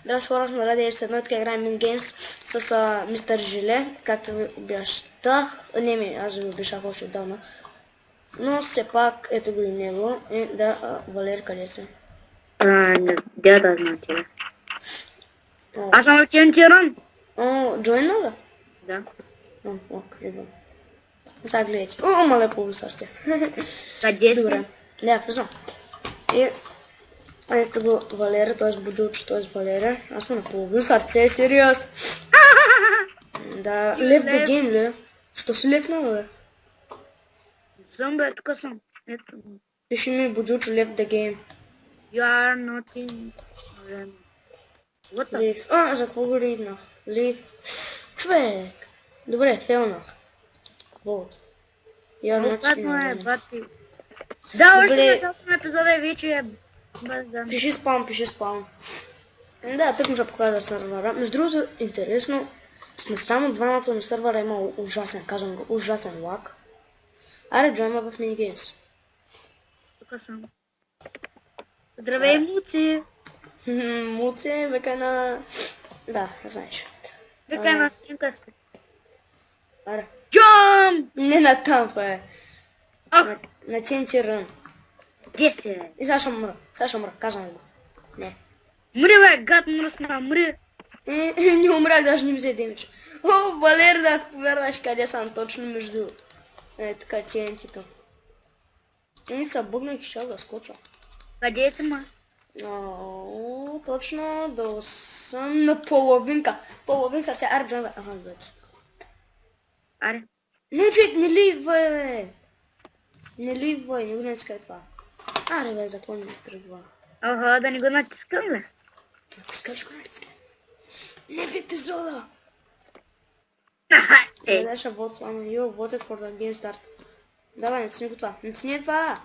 Драги хора, сме ради с едно така играем Mingames с мистер Жиле, както ви обещах. Не ми, аз ви обещах още отдавна. Но все пак, ето го и него. И да, Валер, къде си? Да значи. Аз съм ориентиран. Джойна ли? Да. Идвам. Сега гледайте. Мале половин сърце. Къде си? Добре. Да, влизам. И ето го Валера, т.е. Буджучо, т.е. Валера. Аз съм на половин сърце, сериоз. Да, лев the game, ле. Що си левнал, бе? Съм бе, тук съм. Ето. Пиши ми Буджучо, лев the game. You are not in... What the... Лив. За какво го риднах? Лив. Човек. Добре, фейлнах. Вот. Опасно е, бати. Да, още Добре. началото на епизода е вече е без да... Пиши спаун. Да, тък му ще покажа сервера. Между другото, интересно, сме само двамата на сервера, има ужасен, казвам го, ужасен лаг. Аре, джойма в Minigame. Тук съм. Здравей, Муци! Муци, века на... Да, знаеш. Викай на снимка си. Аре. Джам! Не на там, бе. Ах! На TNT Run. Где си? И сега ще мра, казвам го. Не. Мри, бе, гад мръсна, мри! Не умрях, даже не взе демидж. Валер, да повярваш къде съм точно между... така TNT-то. И се бъгнах и ще да скоча. Къде си, ма? Точно да съм на половинка. Половин сърце, аре джанга. Аре. Не, човек, не ливай, бе. Не ливай, не го не искай това. Аре, бе, за какво ми тръгва? Ага, да не го натискам, бе. Ако искаш го натискай. Не в епизода. Ей. Да, ще вот, you voted for the game start. Давай, натисни го това. Натисни това.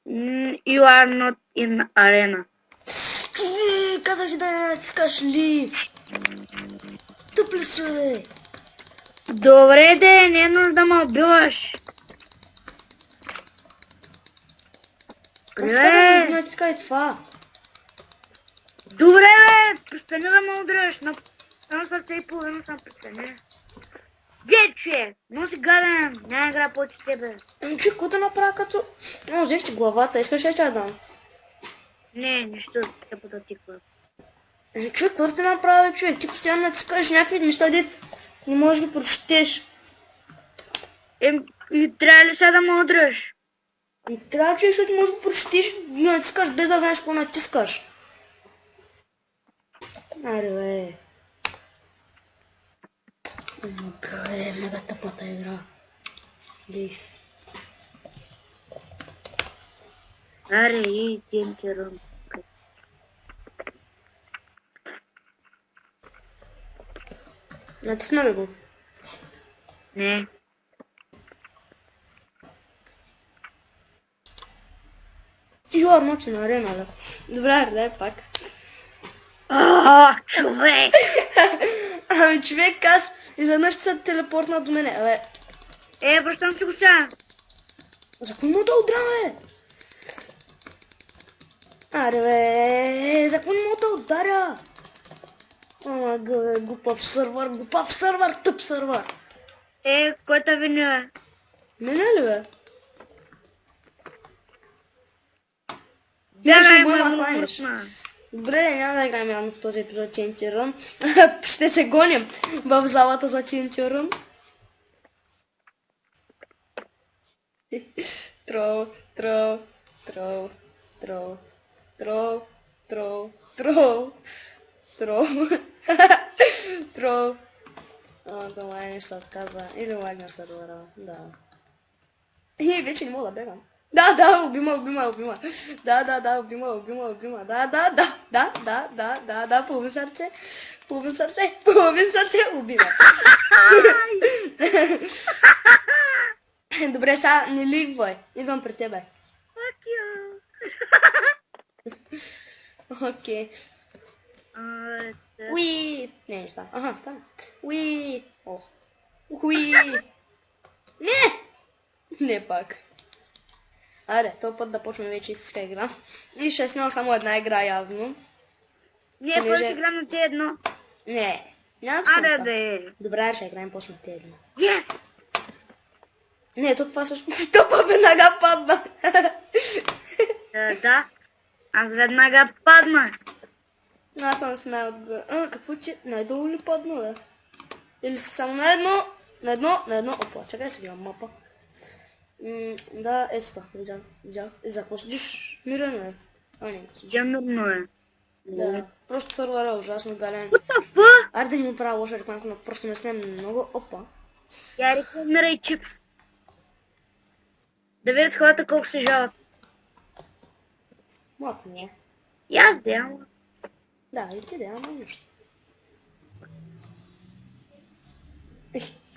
You are not in arena. Казах ти да натискаш лив. Тъп ли си, бе? Добре, де, не е нужда да ме убиваш. Аз ти казах да натискай това. Добре, бе, престани да ме удряш. Само сърце и половина съм престани. Де, че? Но си гаден, няма игра повече с тебе. Човек, какво да направя като... взех ти главата, искаш ли да дам? Не, нищо, те пототиква. Човек, какво да направя, човек? Ти постоянно натискаш някакви неща, дет не можеш да ги прочетеш. И трябва ли сега да ме удряш? Трябва, човек, защото можеш да прочетеш и натискаш без да знаеш какво натискаш. Аре, бе. Бе, мега тъпата игра. Див. Аре, и тентерон. Натисна ли го? Не. You are not in arena, да. Добре, дай пак. Човек! Ами, човек, аз изведнъж се телепортна до мене. Връщам си го сега. За какво му да удряме? Аре, бе, за какво му да ударя? Ама, глупав сървър, тъп сървър. Който вини, бе? Мене ли, бе? Бягай, ме ме хванеш. мръсна. Добре, няма да играем явно в този епизод TNT Run. Ще се гоним в залата за TNT Run. Трол. Това е нещо отказва. Или лагна сервера, да. И вече не мога да бегам. Да, убима. Да, убима. Да, половин сърце, убима. Добре, сега не ливай. Идвам при тебе. Окей. Уи! Не стана. Ага, стана. Уи! Уи! Не! Не пак. Аре, този път да почнем вече истинска игра. И ще снимам само една игра явно. Не, първо ще играм на те едно. Не, няма Аре така. да е. Добре, ще играем после те едно. Yes! Не, то това също. Топа веднага падна. Да. Аз веднага паднах. Аз съм с най-отгоре. Какво че? Най-долу ли падна, бе? Или са само на едно? На едно. Опа, чакай си гледам мапа. Да, ето това. Видях. И за какво седиш? Мирено е. Не, седиш. Гемно е. Да. Просто сървъра е ужасно гален. What the fuck? Аре да ми правя лоша реклама, но просто не снимам много. Опа. Я рекламирай чипс. Да видят хората колко се жалят. Малко не. И аз да ама. Да, и ти да, ама нищо.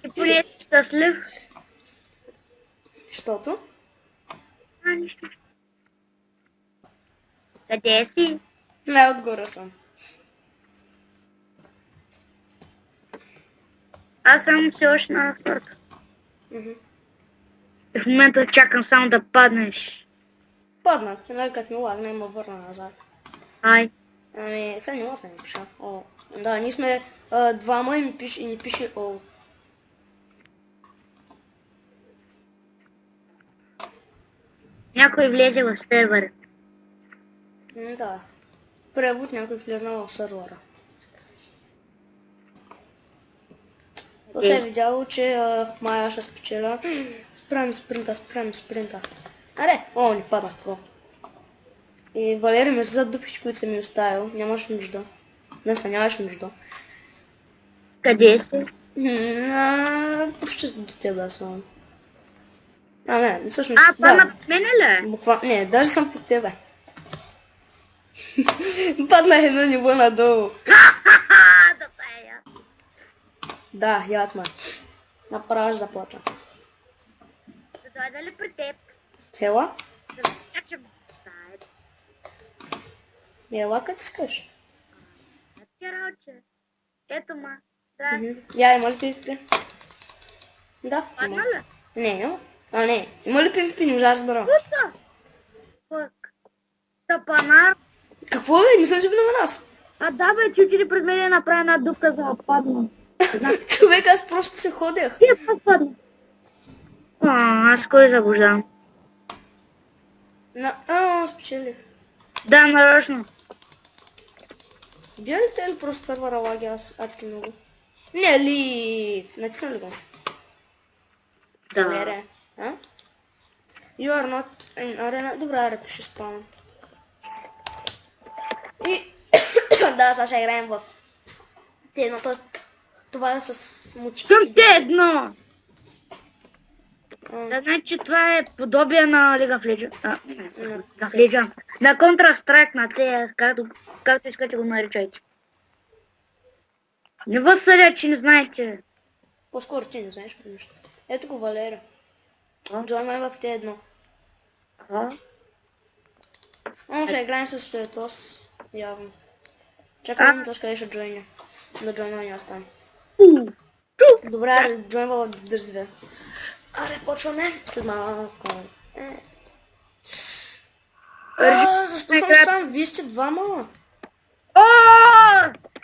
И поне си щастлив. Щото? Нищо. Къде си? Най-отгоре съм. Аз съм все още на старта. В момента чакам само да паднеш. Паднах, нали като ми лагна и ме върна назад. Ай. Ами, сега не мога да ми пиша. О, да, ние сме двама и ни пише О. Някой влезе в сервера. Да. Превод някой влезна в сервера. То се е видяло, че Майя ще спечеля. Спрем спринта. Аре, о, не паднах про. И Валери ме зад дупки, които съм ми оставил. Нямаш нужда. Нямаш нужда. Къде си? Почти до тебе съм. Не, всъщност, падна под мене ли? Не, даже съм под тебе. Паднах едно ниво надолу. Ха-ха-ха, да тая. Да, ядма. Направо ще започна. Да дойда ли при теб? Хела? Да скачам. Ела, като искаш. Тиралче. Ето ма. Да. Я, има ли пивпи? Да, Падна има. ли? Не, няма. Не. Има ли пивпи? Не можа да разбера. Пута. Пък. Тапанар. Какво бе? Не съм си бил на нас. Да бе, чучели пред мен направи една дупка за да падна. Човек, аз просто се ходех. Ти пак падна. Аз кой заблуждавам? Спечелих. Да, нарочно. Бия ли те или просто сервера лаги адски много? Не, лив. Натисна ли го? Да. Валере. You are not in arena. Добре, аре, пише спам. И да, сега ще играем в едно, т.е. това е с мучи. Към те едно! Да, значи това е подобие на League of Legends. На Counter-Strike, на CS, както искате го наричайте. Не възсъдя, че не знаете. По-скоро ти не знаеш по нищо. Ето го Валера. Джоймай в те едно. Ще играем с Светос. Явно. Чакай точка къде ще джойня. Да джойна няма стане. Добре, аре, джойнва в дъждве. Аре, почваме. След малко. Защо съм сам? Вие сте двама.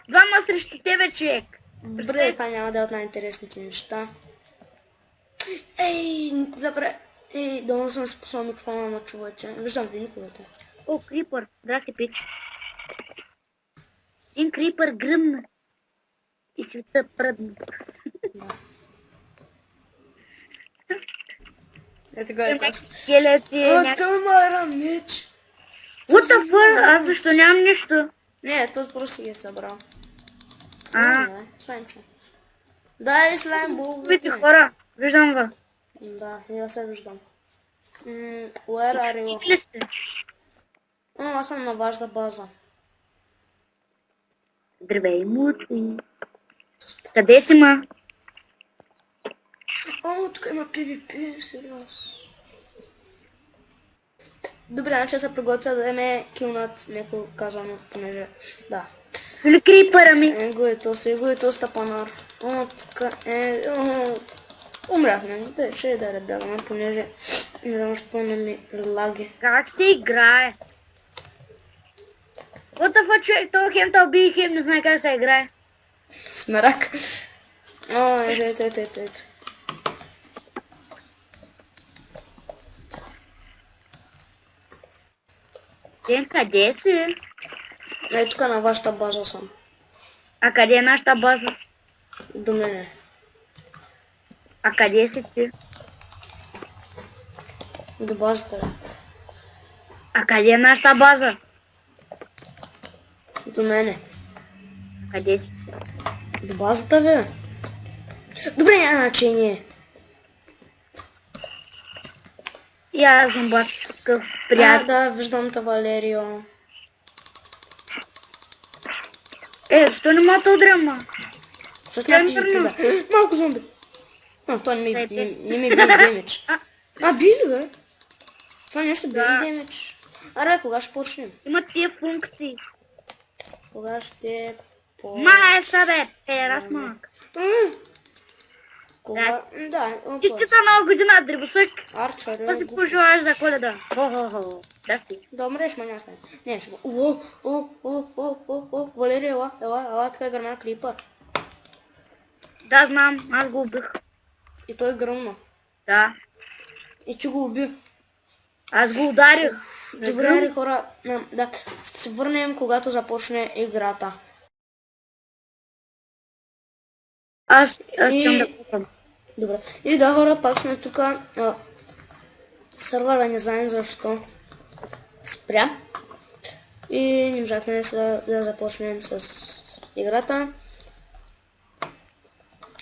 Двама срещу тебе, човек. Добре, това няма да е от най-интересните неща. Долу съм способен микрофона на човече. Виждам ви никогата. Крипър. Здрасти, пич. Един крипър гръмна. И света пръдна. Ето го е просто. Тъмара меч! What the fuck? Аз защо нямам нищо? Не, този просто си ги е събрал. Слайм. Да, и слайм бол. Вижте хора, виждам го. Да, я се виждам. Where are you? Стигли сте? Аз съм на вашата база. Здравей, мути. Къде си, ма? Тук има PvP, сериозно. Добре, значи се приготвя да ме килнат, меко казано, понеже... Да. Или крипъра ми? Го е то стапанар. Тук умряхме. Ще да ребягаме, понеже Не знам, що ми лаги. Как се играе? What the fuck, човек, то хем те уби, хем не знае как се играе. Смерак. О, ето. Ден, къде си? Ей, тук на вашата база съм. А къде е нашата база? До мене. А къде си ти? До базата. А къде е нашата база? До мене. Къде си? До базата, бе. Добре, няма значение. И аз съм баш такъв А, приятел. да, виждам те, Валерио. Защо не мога да удрям, ма? С някакви тръгна. бе. Малко зомби. Той не Дай, ми били демидж. А, били, бе. Това нещо били Да. демидж. Аре, кога ще почнем? Има тия функции. Кога ще Май са, бе, перасмак. Кога? Да, Честита нова година, дребосък. Арчер, Какво си пожелаеш за Коледа? Хо-хо-хо. Да си. да умреш, ма няма стане. Не, ще го... Валерия, ела, така е гърмя крипър. Да, знам, аз го убих. И той гръмна. Да. И че го уби. Аз го ударих. Добре, хора, да. Ще се върнем, когато започне играта. Аз И- искам да купам. Добре. И да, хора, пак сме тук. Сървъра не знаем защо спря. И не можахме да започнем с играта.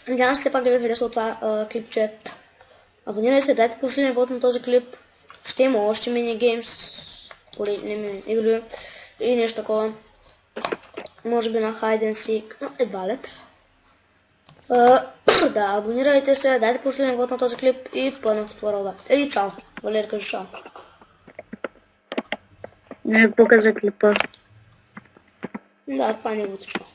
Надявам се пак да ви харесва това клипче. Абонирайте се, дайте последния вод на този клип. Ще има още мини-геймс, игри и нещо такова. Може би на Hide and Seek, но едва ли. Да, абонирайте се, дайте последния вод на този клип и пълна фотоворода. И чао. Валери, кажи чао. Не ми показа клипа. Да, това не е чао.